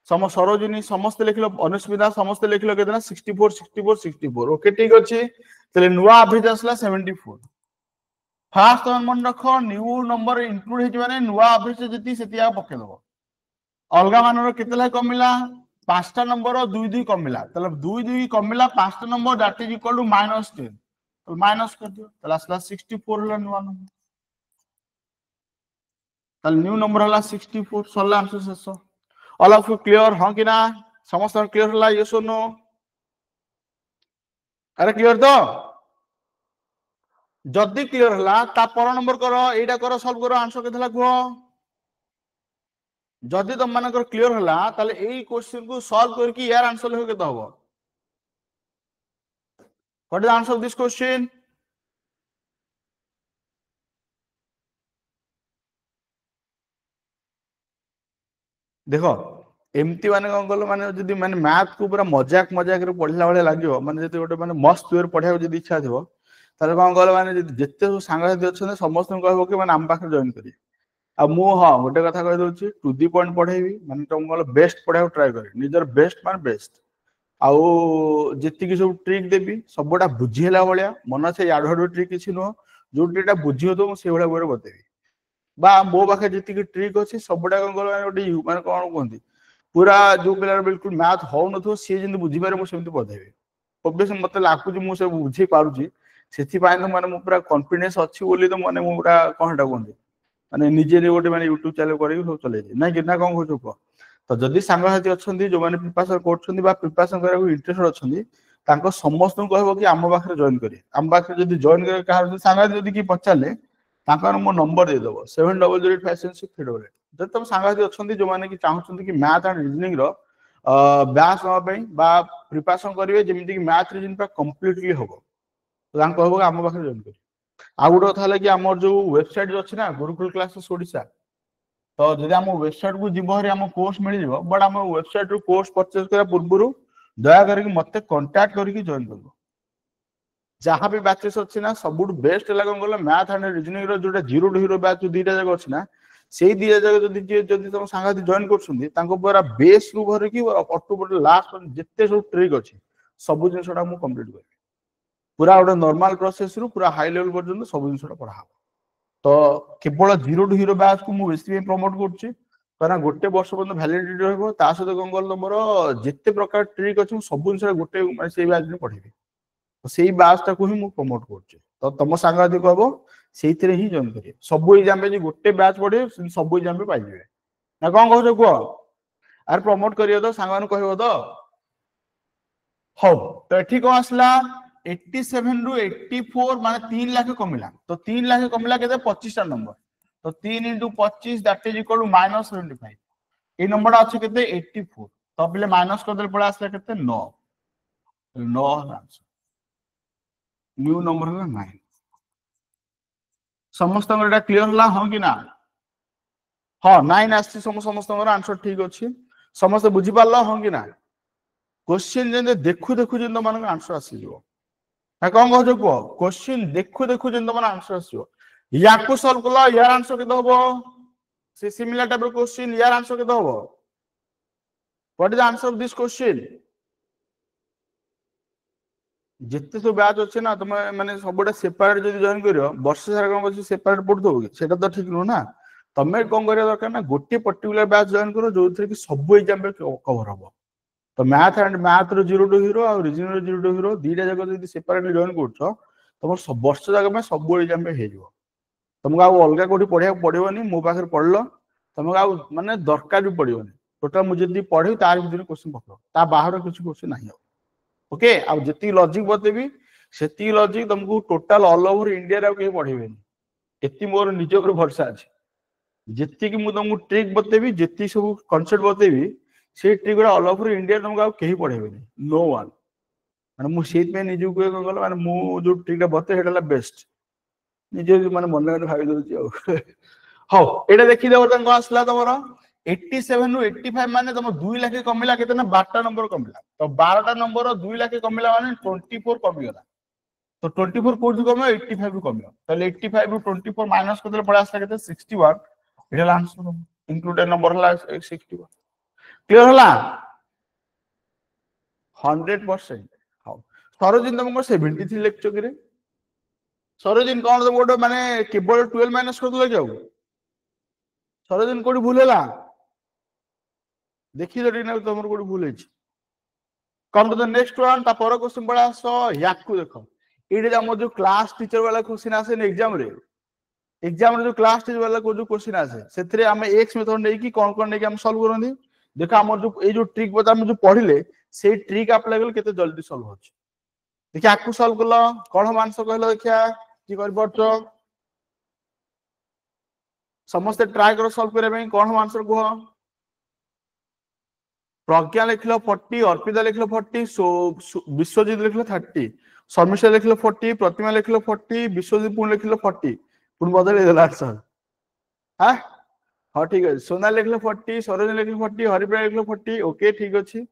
सम सरोजिनी समस्त लिखलो अनुस्मिता समस्त लिखलो केतना 64 ओके ठीक अछि तले नुवा एवरेज आसला 74 फास्ट मन रखो न्यू नंबर इंक्लूड हे माने नुवा एवरेज जति सेतिया पके दबो अलगा मानर केतला कमिला पांचटा नंबर 2 2 कमिला तले 2 2 कमिला पांचटा number that is equal to -10 तो माइनस कर दियो तले आसला 64 हला नुवा नंबर तले न्यू नंबर हला 64 सला आंसर शेष ऑल ऑफ यू क्लियर हां कि ना समस्त क्लियर हला यस और नो अरे क्लियर तो जदी क्लियर हला ता पर नंबर करो एटा करो सॉल्व करो आंसर केतला को जदी तुम मानकर क्लियर हला ताले एई क्वेश्चन को सॉल्व करके यार आंसर हो केता होबो what is the answer of this question देखो एमती माने कोन कहलो माने जदी माने मैथ को पूरा मजाक मजाक रे पढिला वाले लागियो माने जदी गोटे माने मस्त वे पढायो जदी इच्छा थिबो ताले कोन कहलो माने जते सांगाती अछन समस्त कहबो कि माने हम पाखे जॉइन करी आ मु हां गोटे कथा कहि दोछि टू दी पॉइंट पढाइबी माने तुम कहलो बेस्ट पढायो ट्राई करी निजर बेस्ट मान बेस्ट आउ जति कि सब ट्रिक देबी सबटा बुझिला वालिया मन से याडहडो ट्रिक किछि नो जोटिटा बुझियो तो से वाला वे बतेबी बा मो पाखे जति कि ट्रिक अछि सबटा कोन कहलो माने गोटे माने कोन कहंती पूरा जो पिलार बिल्कुल मैथ हो नथो सी जिंद बुझी पारे मु सेमति पढेबी ऑब्वियसली मते लागु मु से बुझी पारुची सेति पाए तो माने मु पूरा कॉन्फिडेंस अछि बोली तो माने मु पूरा कोनटा कहंती माने निजे रे गोटे माने YouTube चैनल करी सब चले नै कि ना कोन कहू को तो जदी सांग साथी अछंती जो माने प्रिपरेशन करछंती बा प्रिपरेशन करे को इंटरेस्ट अछंती तांको समस्त कहबो कि हम पाखरे जॉइन करी हम पाखरे जदी जॉइन करे कहार सांग जदी कि पचाले तांकर मो नंबर दे देबो 700856 जब तुम सांगाती अछंती जो माने कि चाहछंती कि मैथ एंड रीजनिंग रो ब्यास होबा पई बा प्रिपरेशन करिवे जेमिति कि मैथ रीजनिंग पर कंप्लीटली होबो तो तां कहबो हम पाखरे जॉइन करी आ गुडो थाले कि हमर जो वेबसाइट जो अछि ना गुरुकुल क्लासेस ओडिसा तो जदी हम वेबसाइट को जिबो हरि हम कोर्स मिल जिवो बट हम वेबसाइट रो कोर्स परचेज करा पूर्वरु दया करके मते कांटेक्ट करके जॉइन करबो जहां भी बैचेस अछि ना सबुट बेस्ट लागन गले मैथ एंड रीजनिंग रो जोटा 0 टू हीरो बैच दीटा जगह अछि ना सेही दिया जगह जदी तुम सांगाती जॉइन करछुंदी तांको पूरा बेस रु भर की अक्टोबर लास्ट जत्ते सब ट्रिक अछि सब जिनसटा मु कंप्लीट कर पूरा ओडा नॉर्मल प्रोसेस रु पूरा हाई लेवल पर्यंत सब जिनसटा पढा तो केवल 0 टू हीरो बैच को मु बेसी प्रमोट करछि कारण गोटे वर्ष पर्यंत वैलिडिटी रहबो ता सहित कोन गल तमरो जत्ते प्रकार ट्रिक अछि सब जिनसटा गोटे माने सेही बैच रे पढिबे तो सेही बैच ता को ही मु प्रमोट करछि तो तम सांगाती कहबो सेहितरे ही जॉइन करिए सब एग्जाम पे गोटे बैच पढे सब एग्जाम पे पाइ जेबे ना कोन कहू को आर प्रमोट करियो तो सांगान कहबो तो हो तो एठी को आसला 87 रु 84 माने 3 लाख कमिला तो 3 लाख कमिला केते 25 टा नंबर तो 3 into 25 that is equal to -75 ए नंबर अछि केते 84 तो पहिले माइनस कर देल पड़ा आसला केते 9 9 आंसर न्यू नंबर हला 9 समस्त एटा क्लियर हला हो कि ना हां 9 आछि समस्त आंसर ठीक अछि समस्त बुझी पारलो हो कि ना क्वेश्चन जे देखु देखु जे तुम आंसर आसीजो ना कौन कह कह क्वेश्चन देखु देखु जे तुम आंसर आसीजो या सॉल्व कला यार आंसर केते हबो से सिमिलर टाइप क्वेश्चन यार आंसर केते हबो what is the answer of this question जिते सब बैच अच्छे ना तुम मैंने सब सेपरेट जो जॉइन कर वर्ष सारा कौन बस सेपरेट पढ़ुव कि सेटा तो ठीक नुह ना तुम कौन कर दरकार ना गोटे पर्टिकुलर बैच जॉइन करो जो थे कि सब एग्जाम कवर हम तो मैथ एंड मैथ रो 0 टू हीरो और रीजनिंग रो 0 टू हीरो दीटा जगह जब सेपरेटली जॉइन कर तुम वर्ष जाक में सब एग्जाम हो तुमको आउ अलग कौटी पढ़ा पड़ोनी मो पाखे पढ़ल तुमको आउ मानने दरकार भी पड़ोनी टोटाल मुझे पढ़े तार भर क्वेश्चन पकड़ बाहर किसी क्वेश्चन ना ओके आ जी लॉजिक बतेबी से लॉजिक तुमको टोटाल ऑल ओवर इंडिया कहीं पढ़ेबेनी एति मोर निज ऊपर भरोसा अच्छे जी मुझे तुमको ट्रिक बतेबी जी सब कनसेप्ट बतेबी से ट्रिक गुड़ा ऑल ओवर इंडिया तुमको कहीं पढ़ेबेनी नो वन माने मुझे निजी कौन माने जो ट्रिक बते बेस्ट निजे माने मन में भाई दउची हाउ एटा देखि दे बर्तन को आसला तमरो 87 नु 85 माने तुम 2 लाख कमिला केतना 12 नंबर कमिला तो 12 नंबर 2 लाख कमिला माने 24 कमी गला तो 24 कोड कम 85 भी कम ताले 85 ରୁ 24 माइनस करले पड़ा आसला केते 61 एटा आंसर इंक्लूडेड नंबर हला 61 क्लियर हला 100% हाउ सरोजिन तुमको 73 लेक्चर करे सरोजिन कौन तुम गोटे माने केवल 12 माइनस कर दले जाऊ सरोजिन कोडी भूल हैला देखि जडी ना तमर कोडी भूल हैछि come to the next one ता पर क्वेश्चन बड़ा सो याकू देखो एडे हमर जो क्लास टीचर वाला क्वेश्चन आसे ने एग्जाम रे जो क्लास टीचर वाला को जो क्वेश्चन आसे सेथरे हमें एक्स मेथड नै कि कोन नै कि हम सॉल्व करंदी देखो हमर जो ए जो ट्रिक बता हम जो पढिले से ट्रिक अप्लाई करले केते जल्दी सॉल्व होछ देखि आकू सॉल्व करलो कोन हम आंसर कहलो देखिया की कर पड़छो समस्त ट्राई करो सॉल्व करे में कोन हम आंसर कहो प्रज्ञा लिखलो 40 अर्पिता लिखलो 40 विश्वजीत लिखलो 30 शर्मिष्ठा लिखलो 40 प्रतिमा लिखलो 40 विश्वजीत पुन लिखलो 40 पुन बदल देला आंसर हां हां ठीक है सोना लिखलो 40 सरोज लिखलो 40 हरिप्रिया लिखलो 40 ओके ठीक अछि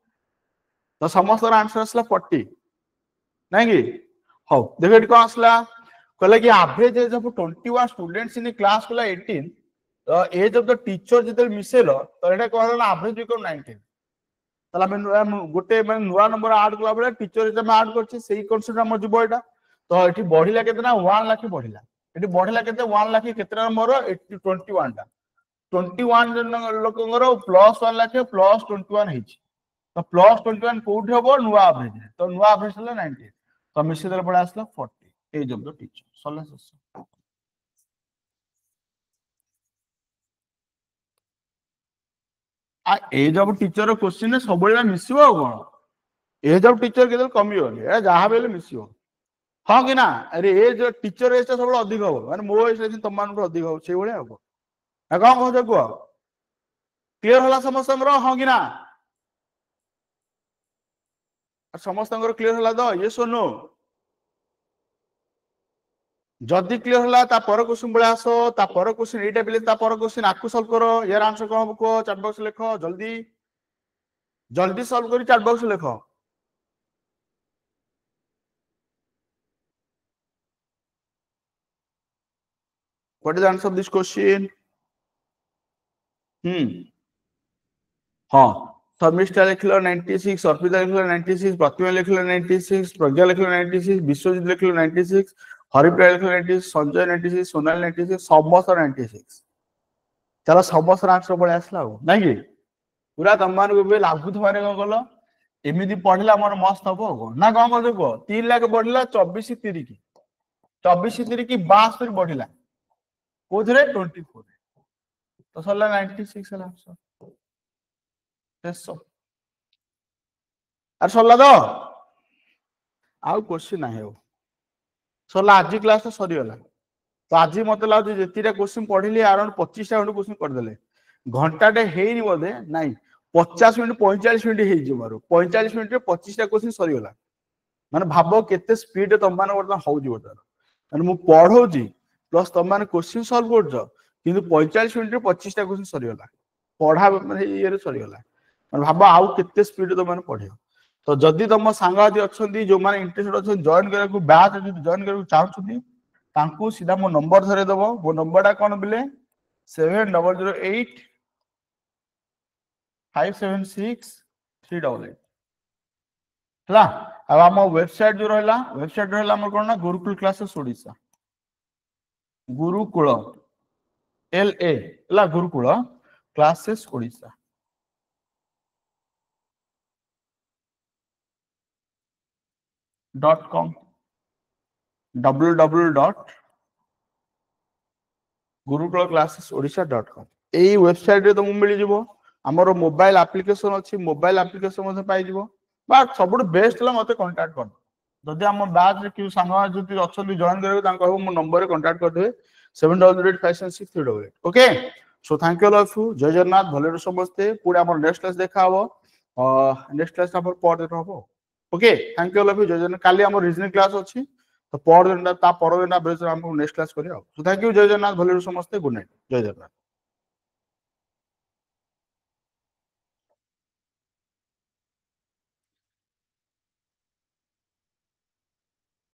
तो समस्त आंसर असला 40 नहीं कि हो देखो एट कोन असला कहला कि average age of 21 students in class कहला 18 तो एज ऑफ द टीचर जते मिसेलो तो एटा कहला एवरेज बिकम 19 तला मैं गोटे माने नुवा नंबर ऐड कला बले टीचर जे मैं ऐड करछि सेही कांसेप्ट हमर जुबो एटा तो एठी बढ़िला केतना 1 लाख बढ़िला एठी बढ़िला केते 1 लाख केतना नंबर 21 टा 21 जन लोकंगर प्लस 1 लाख प्लस 21 हेछि तो प्लस 21 कोठी हबो नुवा एवरेज तो नुवा एवरेज हला 90 तो मिसे दल पड़ा आसला 40 एज ऑफ द टीचर सला सस आ एज ऑफ टीचर क्वेश्चन सब बेला मिसिबो कोन एज ऑफ टीचर केदल कमियो ए जहा बेले मिसिबो हां कि ना अरे एज टीचर एज सब अधिक हो माने मो एज तुम मान अधिक हो से बेले हो ना कोन कहजो को क्लियर होला समस्त रो हां कि ना समस्त क्लियर होला तो ये सुनो जदी क्लियर होला ता पर क्वेश्चन बळे आसो ता पर क्वेश्चन एटा बेले ता पर क्वेश्चन आकु सॉल्व करो यार आंसर कोन हो को चैट बॉक्स लिखो जल्दी जल्दी सॉल्व करी चैट बॉक्स लिखो what is the answer of this question हां शर्मिष्ठा लिखलो 96 अर्पिता लिखलो 96 प्रतिमा लिखलो 96 प्रज्ञा लिखलो 96 विश्वजीत लिखलो 96 हरिप्रिया लिखलो 96 संजय 96 सोनाल 96 समस्त 96 चलो समस्त आंसर पड़े आसला हो नहीं कि पूरा तुम मान को लागु थमारे कोन कलो एमिदी पढ़ला मोर मस्त हबो ना कोन को देखो 3 लाख बढ़ला 24 30 की 24 30 की 62 बढ़ला कोथरे 24 तो सरला 96 हला आंसर अरे सरला तो आउ क्वेश्चन ना हो सरला आज क्लास सरी गला तो आज मत लगे जेतीटा क्वेश्चन पढ़िली अराउंड 25 टा क्वेश्चन कर देले घंटाटे हेनी बोधे नहीं 50 मिनिट 45 मिनिट हे जे मारो 45 मिनिट रे 25 टा क्वेश्चन सरी गला माने भाबो केते स्पीड तुम मान वर्तमान हो जी वर्तमान माने मु पढौजी प्लस तुम मान क्वेश्चन सॉल्व करजो किंतु 45 मिनिट रे 25 टा क्वेश्चन सरी गला पढ़ा माने ये रे सरी गला माने भाबो आउ केते स्पीड तुम मान पढियो तो जदि तुम सांगाती अच्छा जो मैंने इंटरेस्टेड अच्छा जॉइन करने बैच जॉइन करने चाहते तांकू सीधा मो नंबर धरे दबो मो नंबर टा कौन बोले 7008 576 388 है अब आम वेबसाइट जो रहा वेबसाइट रहा आम कौन ना गुरुकुल क्लासेस ओडिशा गुरुकुल LA है Gurukul classes Odisha .com www.gurukulaclassesodisha.com एई वेबसाइट रे तुमको मिल जिवो हमर मोबाइल एप्लीकेशन अछि मोबाइल एप्लीकेशन मध्ये पाई जिवो बट सबुठ बेस्ट ला मते कांटेक्ट कर जदि हम बैच रे कि संगवा जति अछली जॉइन करबे तां कहबो मो नंबर रे कांटेक्ट कर देबे 7008566388 okay so thank you all of you जय जगन्नाथ भले समझते पूरा हमर नेक्स्ट क्लास देखा हबो नेक्स्ट क्लास हमर पर देख हबो okay thank you all of you जय जगन्नाथ काली हमर रीजनिंग क्लास अछि तो पर दिन ता पर दिन बेस हमको नेक्स्ट क्लास करियो सो थैंक यू जय जगन्नाथ भले समझते गुड नाइट जय जगन्नाथ